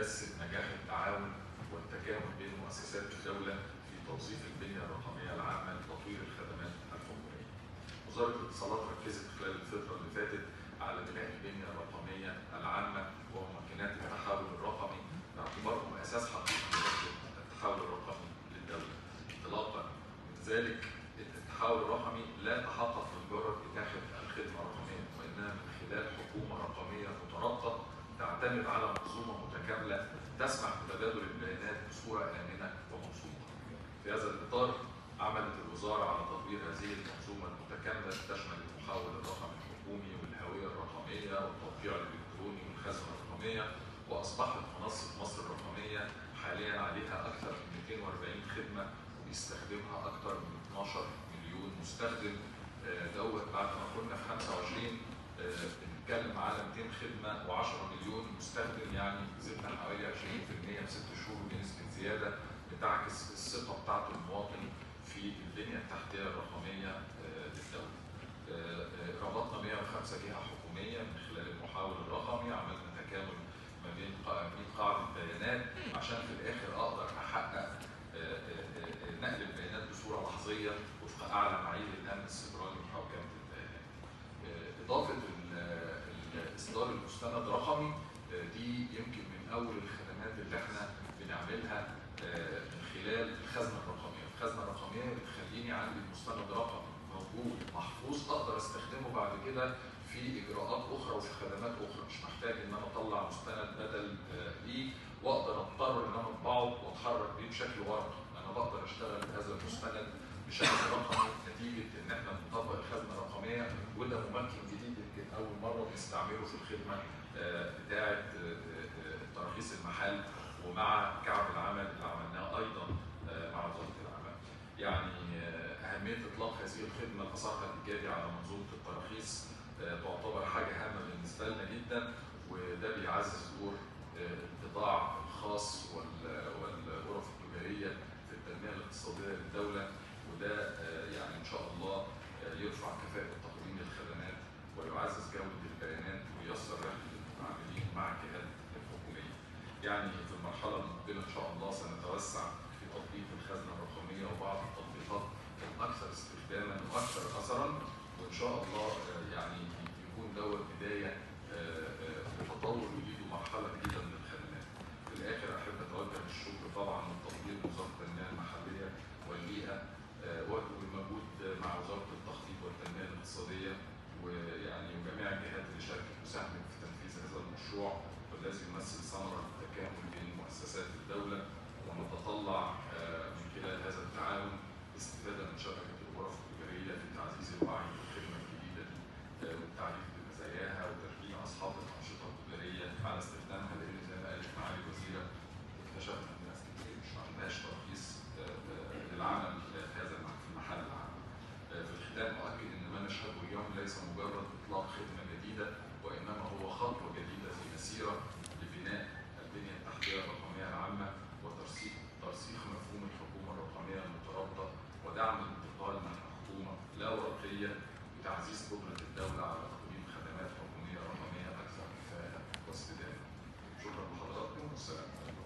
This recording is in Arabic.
يجسد نجاح التعاون والتكامل بين مؤسسات الدولة في توظيف البنية الرقمية العامة لتطوير الخدمات الحكومية. وزارة الاتصالات ركزت خلال الفترة اللي فاتت على بناء البنية الرقمية العامة وممكنات التحول الرقمي باعتبارهم أساس حقيقي للتحول الرقمي للدولة. انطلاقا من ذلك التحول الرقمي لا يتحقق بمجرد إتاحة الخدمة الرقمية، وإنما من خلال حكومة رقمية مترابطة تعتمد على منظومة متكاملة تسمح بتبادل البيانات بصورة آمنة وموثوقة. في هذا الإطار عملت الوزارة على تطوير هذه المنظومة المتكاملة تشمل المحول الرقمي الحكومي والهوية الرقمية والتوقيع الإلكتروني والخزنة الرقمية، وأصبحت منصة مصر الرقمية حاليا عليها أكثر من 240 خدمة وبيستخدمها أكثر من 12 مليون مستخدم. دوت بعد ما كنا في 25 بنتكلم على 200 خدمة و10 مليون مستخدم، يعني زدنا حوالي 20% في 6 شهور، بنسبة زيادة بتعكس الثقة بتاعت المواطن في البنية التحتية الرقمية للدولة. ربطنا 105 جهة حكومية من خلال المحول الرقمي، عملنا تكامل ما بين قاعدة بيانات عشان في الآخر أقدر أحقق نقل البيانات بصورة لحظية وفق أعلى معايير الأمن السيبراني وحوكمة البيانات. إضافة إصدار المستند رقمي دي يمكن من أول الخدمات اللي احنا بنعملها من خلال الخزنة الرقمية. الخزنة الرقمية بتخليني عندي المستند رقمي موجود محفوظ أقدر أستخدمه بعد كده في إجراءات أخرى وفي خدمات أخرى، مش محتاج إن أنا أطلع مستند بدل ليه وأقدر أضطر إن أنا أطبعه وأتحرك بيه بشكل ورقي. أنا بقدر أشتغل بهذا المستند بشكل رقمي نتيجة إن إحنا بنطبق الخدمة الرقمية، وده ممكن جديد يمكن أول مرة بنستعمله في الخدمة بتاعة تراخيص المحل ومع كعب العمل اللي عملناه أيضا مع وزارة الأعمال. يعني أهمية إطلاق هذه الخدمة أثرها الإيجابي على منظومة التراخيص تعتبر حاجة هامة بالنسبة لنا جدا، وده بيعزز دور القطاع الخاص والغرف التجارية في التنمية الاقتصادية للدولة، وده يعني إن شاء الله يرفع كفاءة تقديم الخدمات ويعزز جودة البيانات وييسر رحلة المتعاملين مع الجهات الحكومية. يعني في المرحلة المقبلة إن شاء الله سنتوسع في تطبيق الخزنة الرقمية وبعض التطبيقات الأكثر استخداما وأكثر أثرا، وإن شاء الله يعني يكون دوت بداية لتطور جديد ومرحلة جديدة من الخدمات. في الآخر أحب أتوجه بالشكر طبعا لتطوير وزارة التنمية المحلية والبيئة والموجود مع وزارة التخطيط والتنمية الاقتصادية ويعني وجميع الجهات اللي شاركت وساهمت في تنفيذ هذا المشروع، والذي يمثل ثمرة